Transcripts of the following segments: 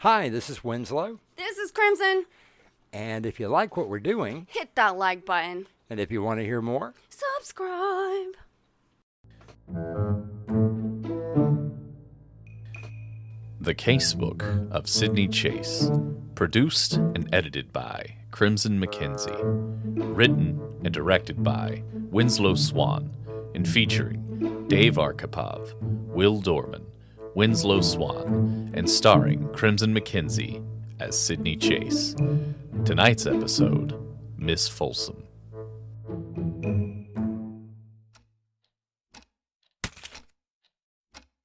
Hi, this is Winslow. This is Crimson. And if you like what we're doing, Hit that like button. and if you want to hear more, Subscribe. The Casebook of Sydney Chase, produced and edited by Crimson McKenzie, written and directed by Winslow Swan, and featuring Dave Arkipov, Will Dorman, Winslow Swan, and starring Crimson McKenzie as Sydney Chase. Tonight's episode, Miss Folsum.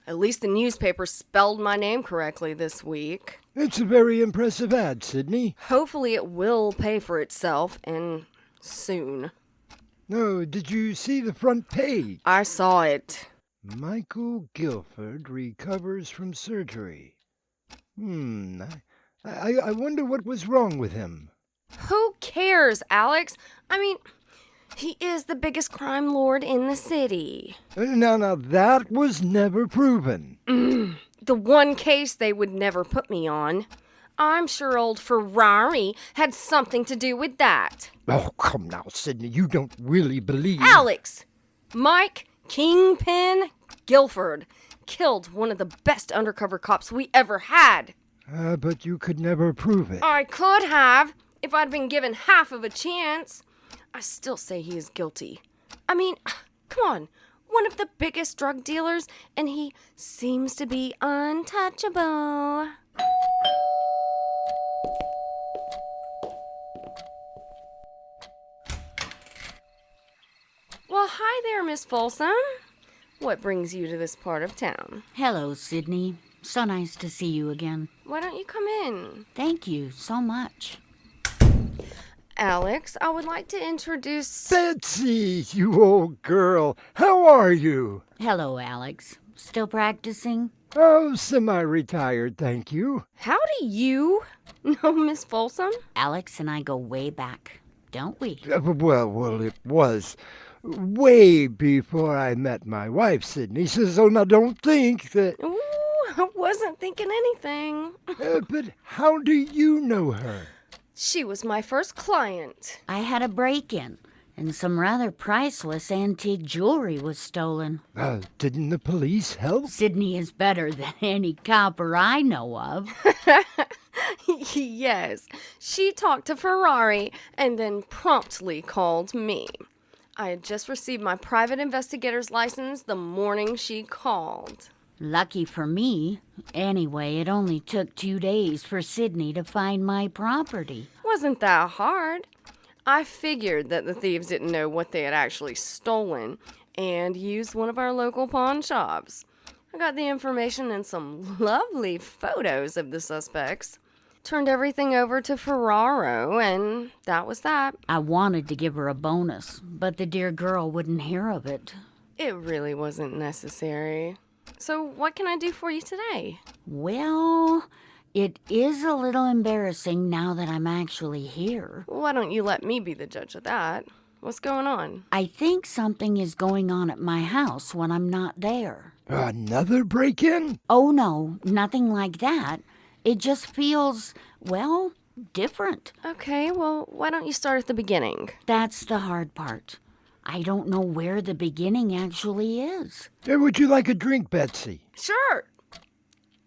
At least the newspaper spelled my name correctly this week. It's a very impressive ad, Sydney. Hopefully it will pay for itself, and soon. Oh, did you see the front page? I saw it. Michael Guilford recovers from surgery. I wonder what was wrong with him. Who cares, Alex? I mean, he is the biggest crime lord in the city. Now, that was never proven. The one case they would never put me on. I'm sure old Ferrari had something to do with that. Oh, come now, Sydney, you don't really believe... Alex! Mike Kingpin Guilford killed one of the best undercover cops we ever had. But you could never prove it. I could have, if I'd been given half of a chance. I still say he is guilty. I mean, come on. One of the biggest drug dealers, and he seems to be untouchable. Well, hi there, Miss Folsum. What brings you to this part of town? Hello, Sydney. So nice to see you again. Why don't you come in? Thank you so much. Alex, I would like to introduce... Betsy, you old girl, how are you? Hello, Alex. Still practicing? Oh, semi-retired, thank you. How do you know Miss Folsum? Alex and I go way back, don't we? Well, it was way before I met my wife, Sydney, so now don't think that... Ooh, I wasn't thinking anything. But how do you know her? She was my first client. I had a break-in, and some rather priceless antique jewelry was stolen. Didn't the police help? Sydney is better than any copper I know of. Yes, she talked to Ferrari and then promptly called me. I had just received my private investigator's license the morning she called. Lucky for me. Anyway, it only took 2 days for Sydney to find my property. Wasn't that hard. I figured that the thieves didn't know what they had actually stolen and used one of our local pawn shops. I got the information and some lovely photos of the suspects. Turned everything over to Ferraro, and that was that. I wanted to give her a bonus, but the dear girl wouldn't hear of it. It really wasn't necessary. So what can I do for you today? Well, it is a little embarrassing now that I'm actually here. Why don't you let me be the judge of that? What's going on? I think something is going on at my house when I'm not there. Another break-in? Oh, no, nothing like that. It just feels, well, different. Okay, well, why don't you start at the beginning? That's the hard part. I don't know where the beginning actually is. Would you like a drink, Betsy? Sure.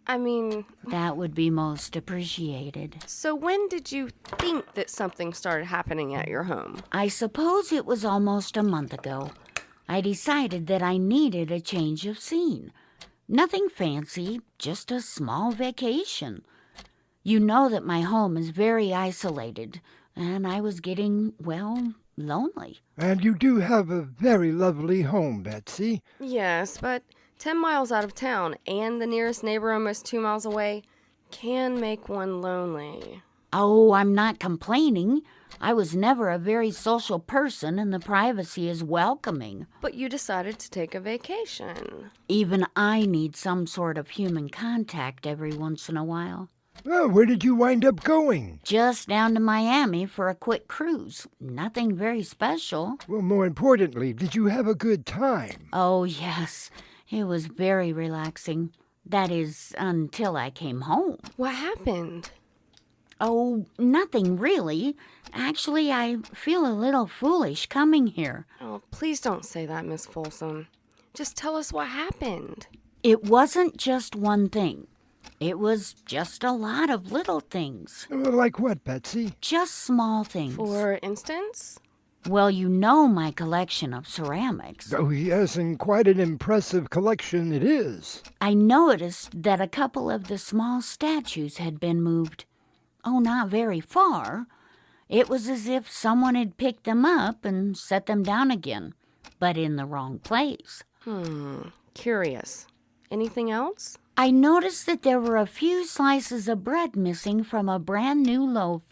I mean... That would be most appreciated. So when did you think that something started happening at your home? I suppose it was almost a month ago. I decided that I needed a change of scene. Nothing fancy, just a small vacation. You know that my home is very isolated, and I was getting, well, lonely. And you do have a very lovely home, Betsy. Yes, but 10 miles out of town and the nearest neighbor almost 2 miles away can make one lonely. Oh, I'm not complaining. I was never a very social person, and the privacy is welcoming. But you decided to take a vacation. Even I need some sort of human contact every once in a while. Well, where did you wind up going? Just down to Miami for a quick cruise. Nothing very special. Well, more importantly, did you have a good time? Oh, yes. It was very relaxing. That is, until I came home. What happened? Oh, nothing really. Actually, I feel a little foolish coming here. Oh, please don't say that, Miss Folsum. Just tell us what happened. It wasn't just one thing. It was just a lot of little things. Like what, Betsy? Just small things. For instance? Well, you know my collection of ceramics. Oh, yes, and quite an impressive collection it is. I noticed that a couple of the small statues had been moved. Oh, not very far. It was as if someone had picked them up and set them down again, but in the wrong place. Curious. Anything else? I noticed that there were a few slices of bread missing from a brand new loaf.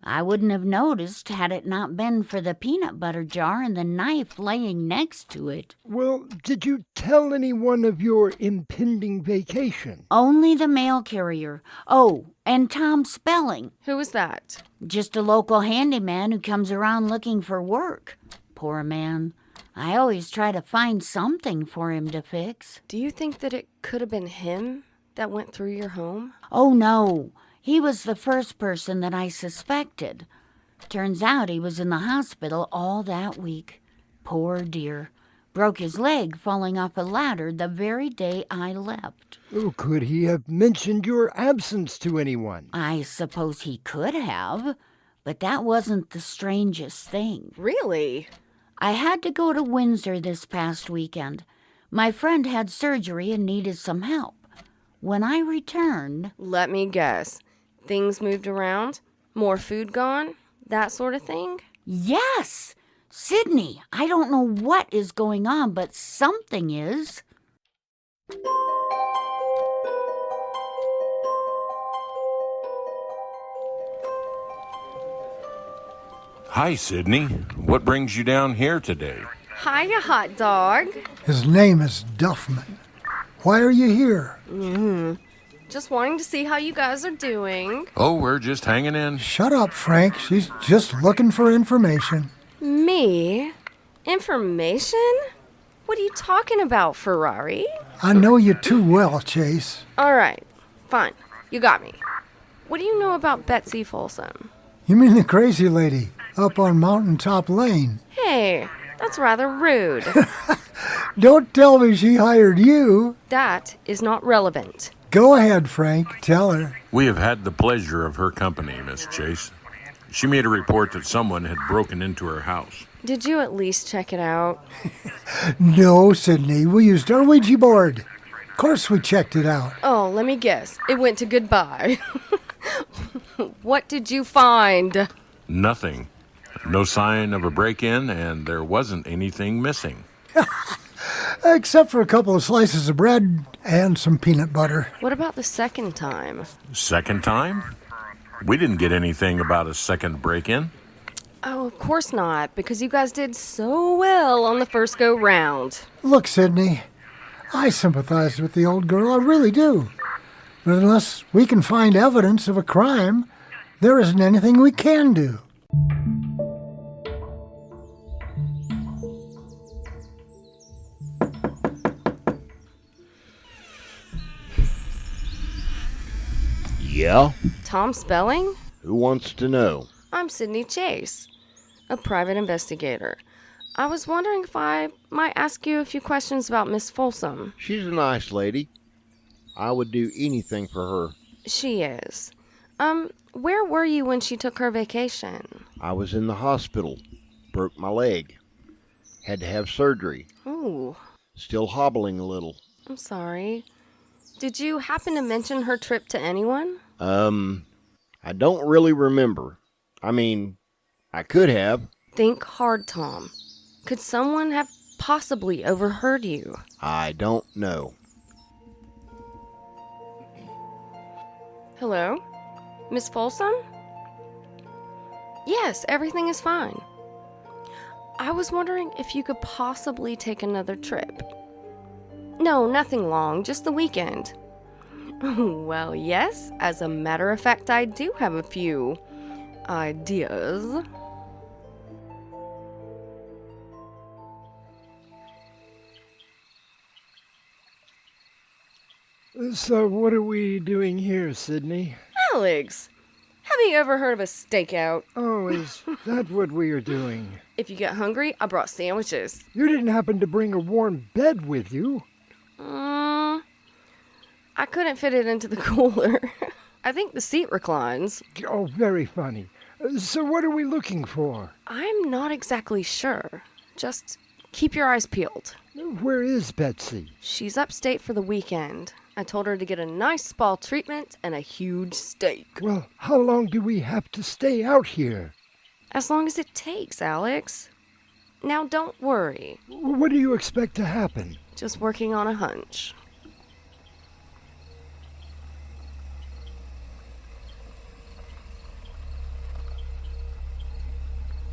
I wouldn't have noticed had it not been for the peanut butter jar and the knife laying next to it. Well, did you tell anyone of your impending vacation? Only the mail carrier. Oh, and Tom Spelling. Who was that? Just a local handyman who comes around looking for work. Poor man. I always try to find something for him to fix. Do you think that it could have been him that went through your home? Oh, no. He was the first person that I suspected. Turns out he was in the hospital all that week. Poor dear. Broke his leg falling off a ladder the very day I left. Oh, could he have mentioned your absence to anyone? I suppose he could have, but that wasn't the strangest thing. Really? I had to go to Windsor this past weekend. My friend had surgery and needed some help. When I returned... Let me guess. Things moved around? More food gone? That sort of thing? Yes! Sydney, I don't know what is going on, but something is. Hi, Sydney. What brings you down here today? Hiya, hot dog. His name is Duffman. Why are you here? Just wanting to see how you guys are doing. Oh, we're just hanging in. Shut up, Frank. She's just looking for information. Me? Information? What are you talking about, Ferrari? I know you too well, Chase. All right, fine. You got me. What do you know about Betsy Folsum? You mean the crazy lady up on Mountaintop Lane? Hey, that's rather rude. Don't tell me she hired you. That is not relevant. Go ahead, Frank. Tell her. We have had the pleasure of her company, Miss Chase. She made a report that someone had broken into her house. Did you at least check it out? No, Sydney. We used our Ouija board. Of course we checked it out. Oh, let me guess. It went to goodbye. What did you find? Nothing. No sign of a break-in, and there wasn't anything missing. Except for a couple of slices of bread and some peanut butter. What about the second time? Second time? We didn't get anything about a second break-in. Oh, of course not, because you guys did so well on the first go-round. Look, Sydney, I sympathize with the old girl, I really do. But unless we can find evidence of a crime, there isn't anything we can do. Yeah? Tom Spelling? Who wants to know? I'm Sydney Chase, a private investigator. I was wondering if I might ask you a few questions about Miss Folsum. She's a nice lady. I would do anything for her. She is. Where were you when she took her vacation? I was in the hospital. Broke my leg. Had to have surgery. Ooh, Still hobbling a little. I'm sorry. Did you happen to mention her trip to anyone? I don't really remember. I mean, I could have. Think hard, Tom. Could someone have possibly overheard you? I don't know. Hello? Miss Folsum? Yes, everything is fine. I was wondering if you could possibly take another trip. No, nothing long, just the weekend. Well, yes, as a matter of fact, I do have a few ideas. So what are we doing here, Sydney? Alex, have you ever heard of a stakeout? Oh, is that what we are doing? If you get hungry, I brought sandwiches. You didn't happen to bring a warm bed with you? I couldn't fit it into the cooler. I think the seat reclines. Oh, very funny. So what are we looking for? I'm not exactly sure. Just keep your eyes peeled. Where is Betsy? She's upstate for the weekend. I told her to get a nice spa treatment and a huge steak. Well, how long do we have to stay out here? As long as it takes, Alex. Now don't worry. What do you expect to happen? Just working on a hunch.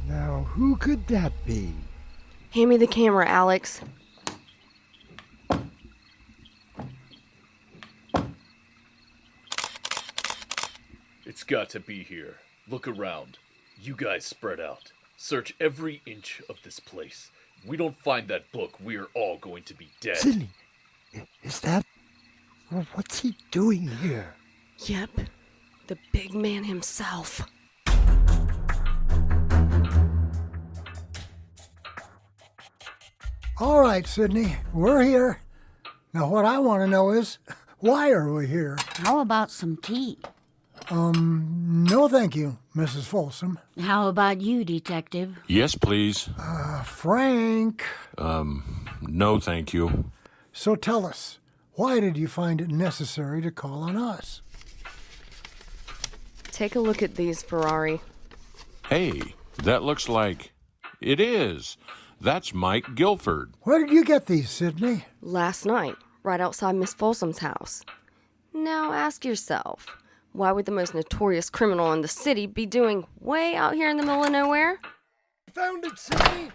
Now, who could that be? Hand me the camera, Alex. It's got to be here. Look around. You guys spread out. Search every inch of this place. If we don't find that book, we are all going to be dead. Sydney, is that... Well, what's he doing here? Yep, the big man himself. All right, Sydney, we're here. Now, what I want to know is, why are we here? How about some tea? No, thank you, Mrs. Folsum. How about you, Detective? Yes, please. Frank. No, thank you. So tell us, why did you find it necessary to call on us? Take a look at these, Ferrari. Hey, that looks like... It is. That's Mike Guilford. Where did you get these, Sydney? Last night, right outside Miss Folsum's house. Now ask yourself, why would the most notorious criminal in the city be doing way out here in the middle of nowhere? Found it, Sydney!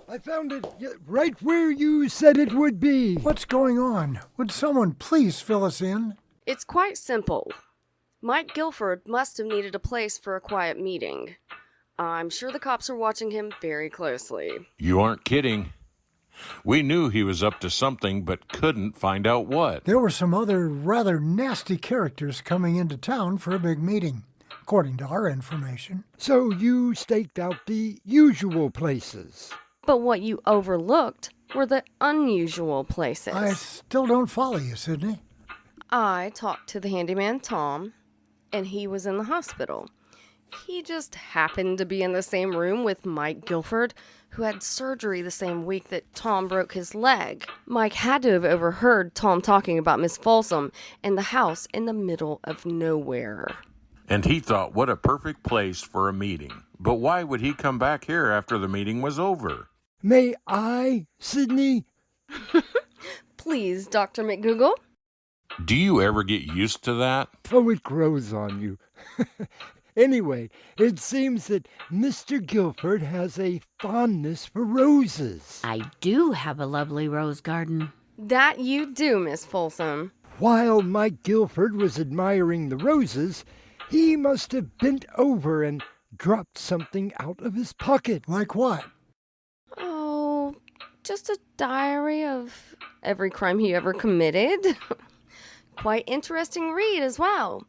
I found it right where you said it would be. What's going on? Would someone please fill us in? It's quite simple. Mike Guilford must have needed a place for a quiet meeting. I'm sure the cops are watching him very closely. You aren't kidding. We knew he was up to something, but couldn't find out what. There were some other rather nasty characters coming into town for a big meeting, according to our information. So you staked out the usual places. But what you overlooked were the unusual places. I still don't follow you, Sydney. I talked to the handyman, Tom, and he was in the hospital. He just happened to be in the same room with Mike Guilford, who had surgery the same week that Tom broke his leg. Mike had to have overheard Tom talking about Miss Folsum and the house in the middle of nowhere. And he thought, what a perfect place for a meeting. But why would he come back here after the meeting was over? May I, Sydney? Please, Dr. McGoogle. Do you ever get used to that? Oh, it grows on you. Anyway, it seems that Mr. Guilford has a fondness for roses. I do have a lovely rose garden. That you do, Miss Folsum. While Mike Guilford was admiring the roses, he must have bent over and dropped something out of his pocket. Like what? Oh, just a diary of every crime he ever committed. Quite interesting read as well.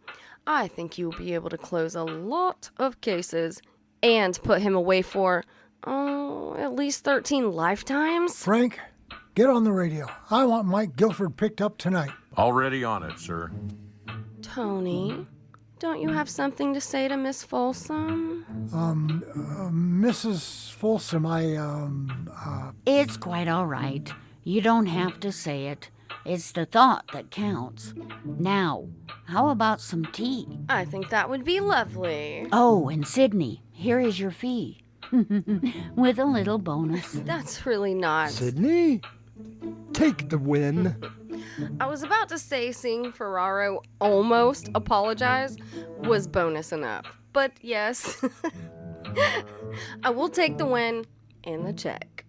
I think you'll be able to close a lot of cases and put him away for, at least 13 lifetimes. Frank, get on the radio. I want Mike Guilford picked up tonight. Already on it, sir. Tony, don't you have something to say to Miss Folsum? Mrs. Folsum, It's quite all right. You don't have to say it. It's the thought that counts. Now, how about some tea? I think that would be lovely. Oh, and Sydney, here is your fee. With a little bonus. That's really not... Sydney, take the win. I was about to say seeing Ferraro almost apologize was bonus enough. But yes, I will take the win and the check.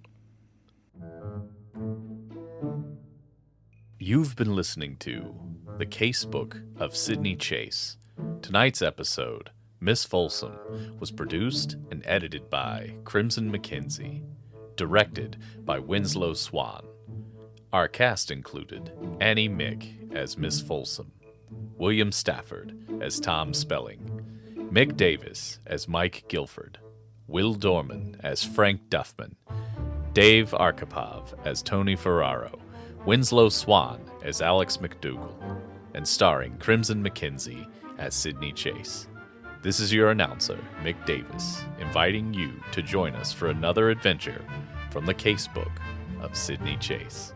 You've been listening to The Casebook of Sidney Chase. Tonight's episode, Miss Folsum, was produced and edited by Crimson McKenzie. Directed by Winslow Swan. Our cast included Annie Mick as Miss Folsum, William Stafford as Tom Spelling, Mick Davis as Mike Guilford, Will Dorman as Frank Duffman, Dave Arkipov as Tony Ferraro, Winslow Swan as Alex McDougall, and starring Crimson McKenzie as Sidney Chase. This is your announcer, Mick Davis, inviting you to join us for another adventure from the Casebook of Sidney Chase.